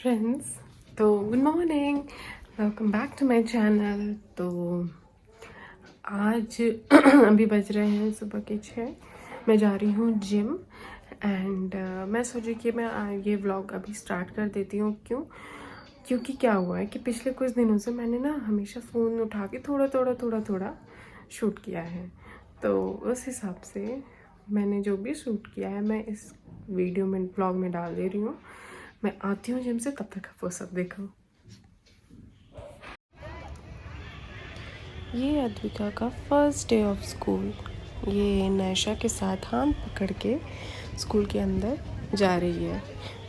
Friends, तो good morning, welcome back to my channel. तो आज अभी बज रहे हैं सुबह के 6। मैं जा रही हूँ जिम एंड मैं सोची कि मैं ये व्लॉग अभी स्टार्ट कर देती हूँ। क्योंकि क्या हुआ है कि पिछले कुछ दिनों से मैंने ना हमेशा फ़ोन उठा के थोड़ा शूट किया है। तो उस हिसाब से मैंने जो भी शूट किया है मैं इस वीडियो में व्लॉग में डाल दे रही हूँ। मैं आती हूँ जिम से, तब तक आप वो सब देखो। ये अद्विका का फर्स्ट डे ऑफ स्कूल। ये नैशा के साथ हाथ पकड़ के स्कूल के अंदर जा रही है।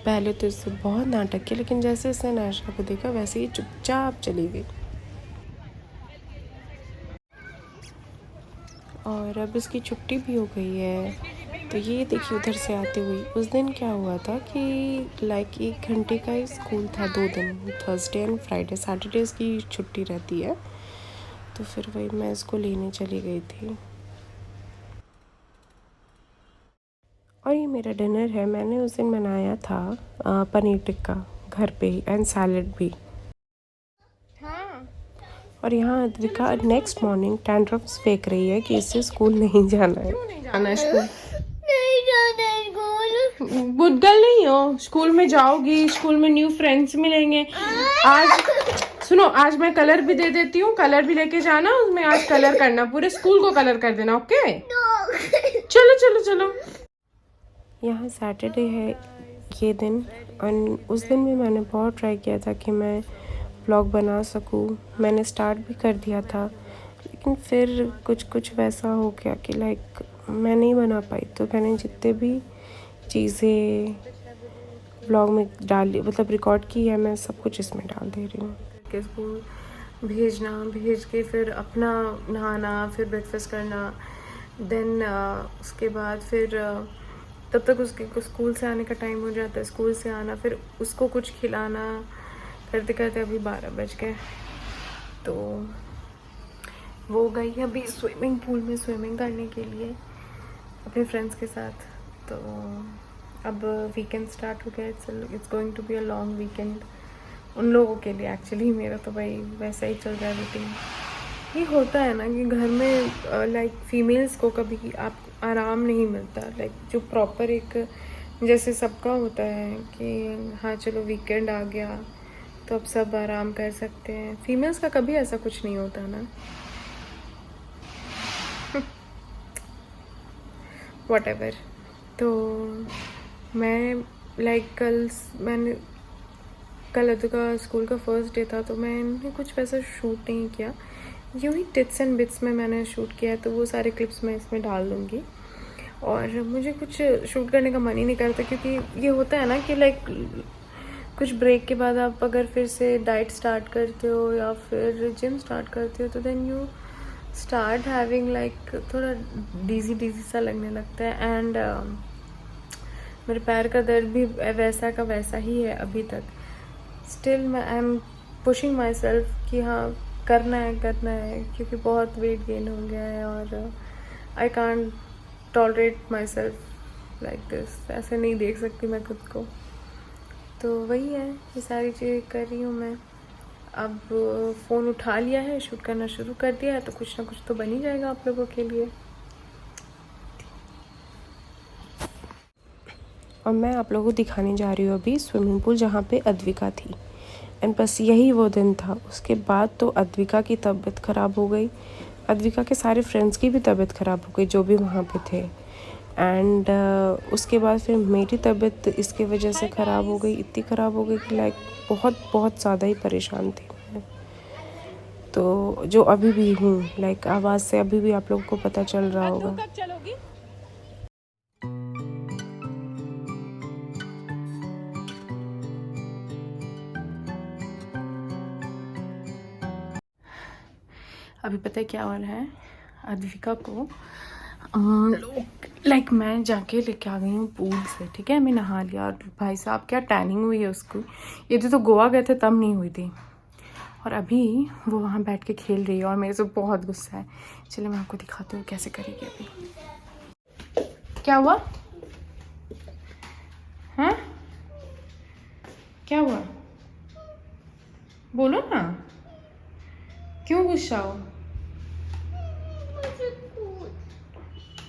पहले तो इससे बहुत नाटक किया, लेकिन जैसे इसने नैशा को देखा वैसे ही चुपचाप चली गई। और अब इसकी छुट्टी भी हो गई है। तो ये देखिए उधर से आते हुए, उस दिन क्या हुआ था कि लाइक 1 घंटे का ही स्कूल था। 2 दिन, थर्सडे एंड फ्राइडे, सैटरडेज़ की छुट्टी रहती है। तो फिर वही मैं इसको लेने चली गई थी। और ये मेरा डिनर है। मैंने उस दिन बनाया था पनीर टिक्का घर पे ही एंड सैलड भी। हाँ। और यहाँ अद्विका नेक्स्ट मॉर्निंग टैंट्रम्स फेंक रही है कि इससे स्कूल नहीं जाना है। क्यों नहीं जाना है स्कूल? नहीं जाना है स्कूल। बुद्धल नहीं हो, स्कूल में जाओगी, स्कूल में न्यू फ्रेंड्स मिलेंगे। आज सुनो, आज मैं कलर भी दे देती हूँ, कलर भी लेके जाना, उसमें आज कलर करना, पूरे स्कूल को कलर कर देना। ओके चलो चलो चलो। यहाँ सैटरडे है ये दिन, और उस दिन भी मैंने बहुत ट्राई किया था कि मैं व्लॉग बना सकूँ। मैंने स्टार्ट भी कर दिया था, लेकिन फिर कुछ वैसा हो गया कि लाइक मैं नहीं बना पाई। तो मैंने जितने भी चीज़ें व्लॉग में डाली, मतलब रिकॉर्ड की है, मैं सब कुछ इसमें डाल दे रही हूँ। के स्कूल भेज के फिर अपना नहाना, फिर ब्रेकफास्ट करना, देन उसके बाद फिर तब तक उसके स्कूल से आने का टाइम हो जाता है। स्कूल से आना, फिर उसको कुछ खिलाना, करते करते अभी 12 बज गए। तो वो गई है अभी स्विमिंग पूल में स्विमिंग करने के लिए अपने फ्रेंड्स के साथ। तो अब वीकेंड स्टार्ट हो गया। It's going to be a long weekend उन लोगों के लिए। एक्चुअली मेरा तो भाई वैसा ही चल रहा है रूटीन। ये होता है ना कि घर में लाइक फीमेल्स को कभी आप आराम नहीं मिलता। लाइक जो प्रॉपर एक जैसे सबका होता है कि हाँ चलो वीकेंड आ गया तो अब सब आराम कर सकते हैं। फीमेल्स का कभी ऐसा कुछ नहीं होता ना। व्हाटएवर। तो मैं लाइक कल अद्विका स्कूल का फर्स्ट डे था, तो मैंने कुछ वैसा शूट नहीं किया। यूँ ही टिट्स एंड बिट्स में मैंने शूट किया है, तो वो सारे क्लिप्स मैं इसमें डाल दूँगी। और मुझे कुछ शूट करने का मन ही नहीं करता, क्योंकि ये होता है ना कि लाइक कुछ ब्रेक के बाद आप अगर फिर से डाइट स्टार्ट करते हो या फिर जिम स्टार्ट करते हो, तो then you start having like थोड़ा डीजी सा लगने लगता है। एंड मेरे पैर का दर्द भी वैसा का वैसा ही है अभी तक। Still I am pushing my self कि हाँ करना है, क्योंकि बहुत वेट गेन हो गया है और I can't tolerate my self like this. ऐसे नहीं देख सकती मैं खुद को। तो वही है, ये सारी चीज़ें कर रही हूँ मैं। अब फ़ोन उठा लिया है, शूट करना शुरू कर दिया है, तो कुछ ना कुछ तो बन ही जाएगा आप लोगों के लिए। और मैं आप लोगों को दिखाने जा रही हूँ अभी स्विमिंग पूल जहाँ पे अद्विका थी। एंड बस यही वो दिन था। उसके बाद तो अद्विका की तबीयत ख़राब हो गई, अद्विका के सारे फ्रेंड्स की भी तबीयत ख़राब हो गई जो भी वहाँ पे थे। एंड उसके बाद फिर मेरी तबीयत इसके वजह से ख़राब हो गई, इतनी ख़राब हो गई कि लाइक बहुत ज़्यादा ही परेशान थी मैं। तो जो अभी भी हूँ, लाइक आवाज़ से अभी भी आप लोगों को पता चल रहा होगा। अभी पता है क्या हो रहा है, अद्विका को लाइक मैं जाके लेके आ गई हूँ पूल से। ठीक है, मैं नहा लिया और भाई साहब क्या टैनिंग हुई है उसको। ये तो गोवा गए थे तब नहीं हुई थी। और अभी वो वहाँ बैठ के खेल रही है और मेरे से बहुत गुस्सा है। चलिए मैं आपको दिखाती हूँ कैसे करेगी अभी। क्या हुआ? हाँ क्या हुआ? बोलो ना, क्यों गुस्सा हो?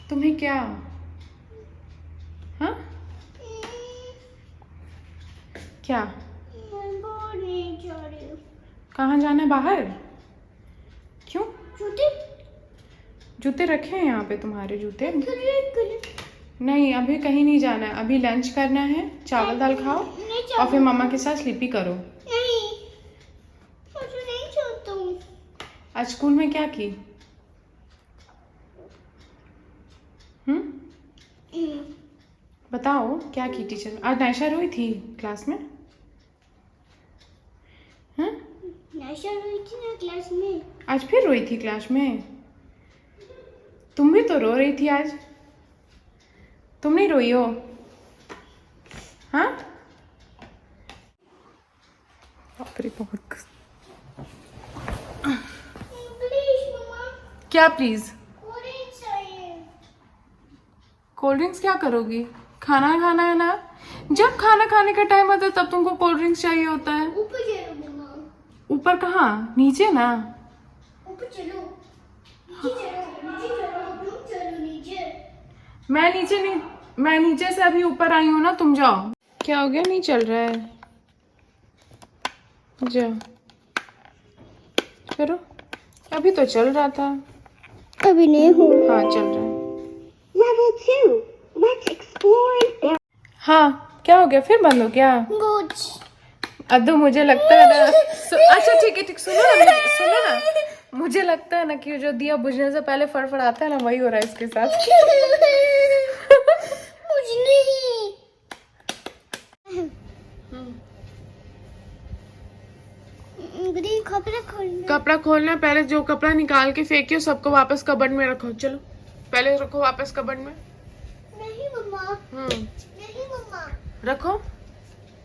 तुम्हें क्या? हाँ, क्या? कहाँ जाना है? बाहर? क्यों? जूते रखे हैं यहाँ पे, तुम्हारे जूते? नहीं, अभी कहीं नहीं जाना है, अभी लंच करना है, चावल दाल खाओ और फिर मम्मा के साथ स्लीपी करो। आज स्कूल में क्या की? बताओ क्या की टीचर? आज नायशा रोई थी क्लास में? हाँ, नायशा रोई थी ना क्लास में। आज फिर रोई थी क्लास में? तुम भी तो रो रही थी आज, तुम नहीं रोई हो? हाँ, बहुत। प्लीज मम्मा, क्या प्लीज? ऑरेंज चाहिए। कोल्ड ड्रिंक्स क्या करोगी? खाना खाना है ना, जब खाना खाने का टाइम आता है तब तुमको कोल्ड ड्रिंक्स चाहिए होता है। ऊपर चलो मम्मा। ऊपर कहाँ? नीचे ना। ऊपर चलो, नीचे चलो, नीचे चलो, तुम चलो नीचे। मैं नीचे से अभी ऊपर आई हूँ ना, तुम जाओ। क्या हो गया? नहीं चल रहा है? जाओ करो, अभी तो चल रहा था। अभी नहीं हो। हाँ चल रहा है। Level 2. Let's explore an area. हाँ, क्या हो गया? फिर बंद हो गया? Good. अद्दू मुझे लगता है ना अच्छा ठीक है, ठीक, सुनो ना, मुझे लगता है ना कि जो दिया बुझने से पहले फड़फड़ाता है ना, वही हो रहा है इसके साथ। मुझे नहीं। कपड़ा खोलना, पहले जो कपड़ा निकाल के फेंकियो सबको वापस कबर्ड में रखो। चलो पहले रखो वापस कबर्ड में। नहीं मम्मा। नहीं मम्मा। रखो,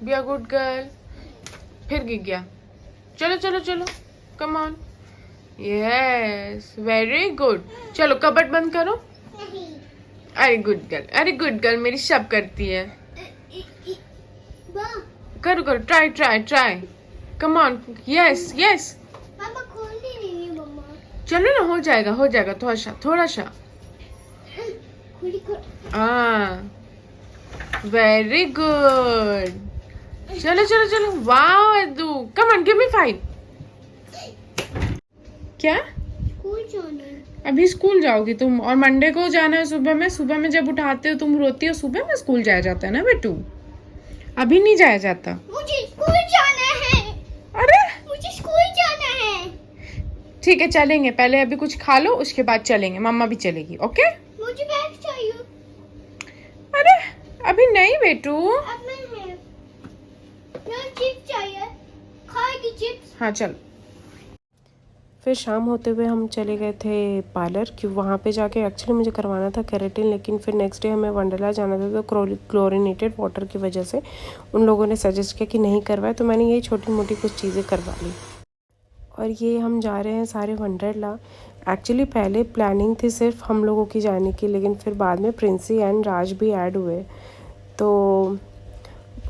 बी अ गुड गर्ल। फिर गिर गया। चलो चलो चलो, come on. Yes, very good. चलो कबर्ड बंद करो। नहीं। अरे गुड गर्ल, अरे गुड गर्ल, मेरी सब करती है। करो करो, try try try, come on. Yes yes, पापा खोल नहीं है मम्मा। चलो ना, हो जाएगा हो जाएगा, थोड़ा सा। खुली कर। हाँ, वेरी गुड। चलो चलो चलो, wow Addu, come on, give me 5। क्या? स्कूल जाना है। अभी स्कूल जाओगी तुम? और मंडे को जाना है सुबह में जब उठाते हो तुम रोती हो, सुबह में स्कूल जाया जाता है ना बेटू, अभी नहीं जाया जाता। मुझे स्कूल जाना है। अरे मुझे स्कूल जाना है। ठीक है चलेंगे, पहले अभी कुछ खा लो उसके बाद चलेंगे, मम्मा भी चलेगी, ओके? मुझे बैग चाहिए। अरे अभी नहीं बेटू। अब मैं है। मुझे चिप्स चाहिए। खाएगी चिप्स? हाँ चल। फिर शाम होते हुए हम चले गए थे पार्लर, कि वहाँ पे जाके एक्चुअली मुझे करवाना था केराटिन, लेकिन फिर नेक्स्ट डे हमें वंडरला जाना था, तो क्लोरीनेटेड वाटर की वजह से उन लोगों ने सजेस्ट किया कि नहीं करवाए, तो मैंने यही छोटी मोटी कुछ चीज़ें करवा ली। और ये हम जा रहे हैं सारे वंडरला। एक्चुअली पहले प्लानिंग थी सिर्फ हम लोगों की जाने की, लेकिन फिर बाद में प्रिंसी एंड राज भी ऐड हुए, तो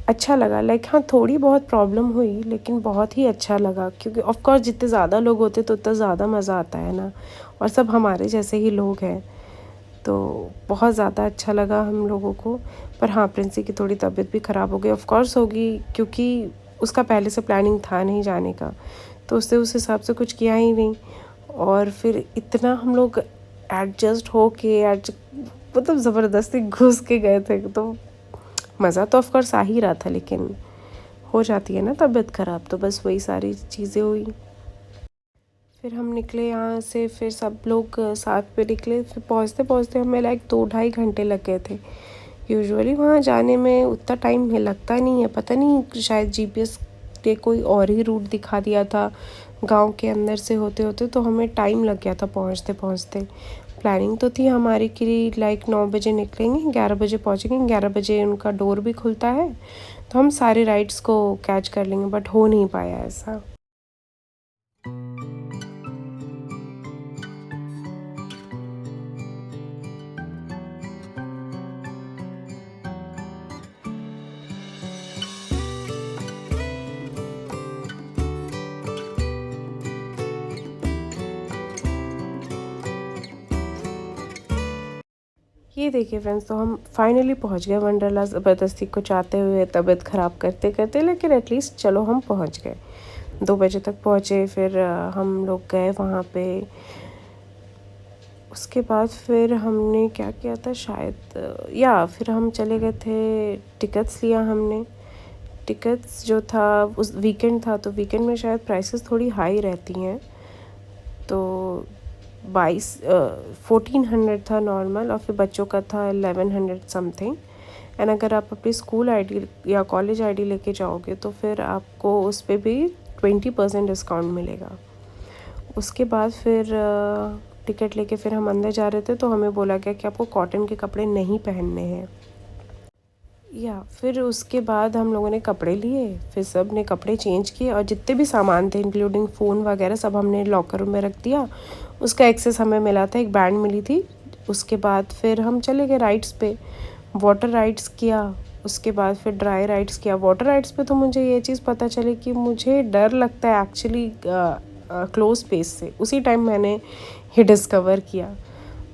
अच्छा लगा। लाइक हाँ, थोड़ी बहुत प्रॉब्लम हुई लेकिन बहुत ही अच्छा लगा, क्योंकि ऑफ कोर्स जितने ज़्यादा लोग होते तो उतना ज़्यादा मज़ा आता है ना, और सब हमारे जैसे ही लोग हैं, तो बहुत ज़्यादा अच्छा लगा हम लोगों को। पर हाँ, प्रिंसी की थोड़ी तबीयत भी ख़राब हो गई, ऑफ कोर्स होगी, क्योंकि उसका पहले से प्लानिंग था नहीं जाने का, तो उससे उस हिसाब से कुछ किया ही नहीं। और फिर इतना हम लोग एडजस्ट हो के मतलब ज़बरदस्ती घुस के गए थे, तो मज़ा तो ऑफ कोर्स आ ही रहा था, लेकिन हो जाती है ना तबीयत ख़राब, तो बस वही सारी चीज़ें हुई। फिर हम निकले यहाँ से, फिर सब लोग साथ पे निकले, फिर पहुँचते पहुँचते हमें लाइक 2-2.5 घंटे लग गए थे। यूजुअली वहाँ जाने में उतना टाइम लगता नहीं है, पता नहीं शायद जीपीएस ने कोई और ही रूट दिखा दिया था गांव के अंदर से होते होते, तो हमें टाइम लग गया था पहुँचते पहुँचते। प्लानिंग तो थी हमारी कि लाइक 9 बजे निकलेंगे, 11 बजे पहुँचेंगे, 11 बजे उनका डोर भी खुलता है, तो हम सारे राइड्स को कैच कर लेंगे, बट हो नहीं पाया ऐसा। ये देखिए फ्रेंड्स, तो हम फाइनली पहुंच गए वंडरला, ज़बरदस्ती को चाहते हुए, तबीयत ख़राब करते करते, लेकिन एटलीस्ट चलो हम पहुंच गए। 2 बजे तक पहुंचे। फिर हम लोग गए वहाँ पे। उसके बाद फिर हमने क्या किया था शायद, या फिर हम चले गए थे, टिकट्स लिया हमने। टिकट्स जो था उस वीकेंड था, तो वीकेंड में शायद प्राइसेस थोड़ी हाई रहती हैं, तो 1400 था नॉर्मल, और फिर बच्चों का था 1100 समथिंग। एंड अगर आप अपनी स्कूल आईडी या कॉलेज आईडी लेके जाओगे तो फिर आपको उस पर भी 20% डिस्काउंट मिलेगा। उसके बाद फिर टिकट लेके फिर हम अंदर जा रहे थे, तो हमें बोला गया कि आपको कॉटन के कपड़े नहीं पहनने हैं। या फिर उसके बाद हम लोगों ने कपड़े लिए, फिर सब ने कपड़े चेंज किए, और जितने भी सामान थे इंक्लूडिंग फ़ोन वगैरह सब हमने लॉकर में रख दिया। उसका एक्सेस हमें मिला था, एक बैंड मिली थी। उसके बाद फिर हम चले गए राइड्स पे, वाटर राइड्स किया। उसके बाद फिर ड्राई राइड्स किया। वाटर राइड्स पे तो मुझे ये चीज़ पता चली कि मुझे डर लगता है एक्चुअली क्लोज स्पेस से, उसी टाइम मैंने ये डिस्कवर किया।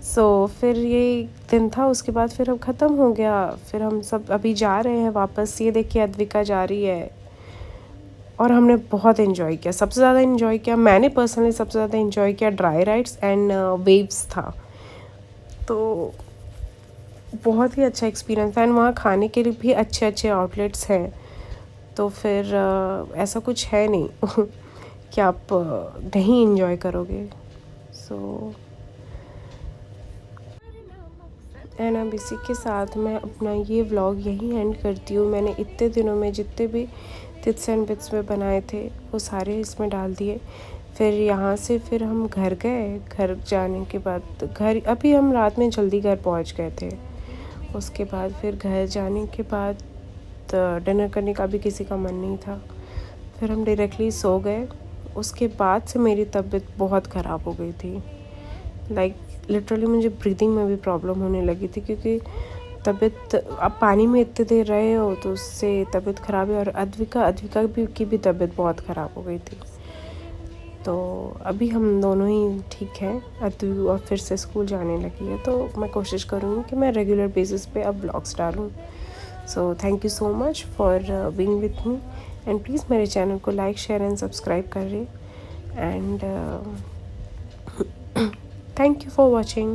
फिर ये दिन था। उसके बाद फिर अब ख़त्म हो गया। फिर हम सब अभी जा रहे हैं वापस। ये देखिए अद्विका जा रही है, और हमने बहुत इन्जॉय किया। सबसे ज़्यादा इन्जॉय किया मैंने पर्सनली, सबसे ज़्यादा इन्जॉय किया ड्राई राइड्स एंड वेव्स था। तो बहुत ही अच्छा एक्सपीरियंस था। एंड वहाँ खाने के लिए भी अच्छे अच्छे आउटलेट्स हैं, तो फिर ऐसा कुछ है नहीं कि आप नहीं इन्जॉय करोगे। एंड अब इसी के साथ मैं अपना ये व्लॉग यहीं एंड करती हूँ। मैंने इतने दिनों में जितने भी टिप्स एंड बिट्स में बनाए थे वो सारे इसमें डाल दिए। फिर यहाँ से फिर हम घर गए। घर जाने के बाद अभी हम रात में जल्दी घर पहुँच गए थे। उसके बाद फिर घर जाने के बाद डिनर करने का भी किसी का मन नहीं था, फिर हम डायरेक्टली सो गए। उसके बाद से मेरी तबीयत बहुत ख़राब हो गई थी। लिटरली मुझे ब्रीदिंग में भी प्रॉब्लम होने लगी थी, क्योंकि तबीयत, अब पानी में इतने देर रहे हो तो उससे तबीयत ख़राब है। और अद्विका की भी तबीयत बहुत ख़राब हो गई थी। तो अभी हम दोनों ही ठीक हैं। अद्वि और फिर से स्कूल जाने लगी है, तो मैं कोशिश करूँगी कि मैं रेगुलर बेसिस पे अब ब्लॉग्स डालूँ। So thank you so much for being with me, and please मेरे चैनल को लाइक, शेयर एंड सब्सक्राइब करें। And thank you for watching.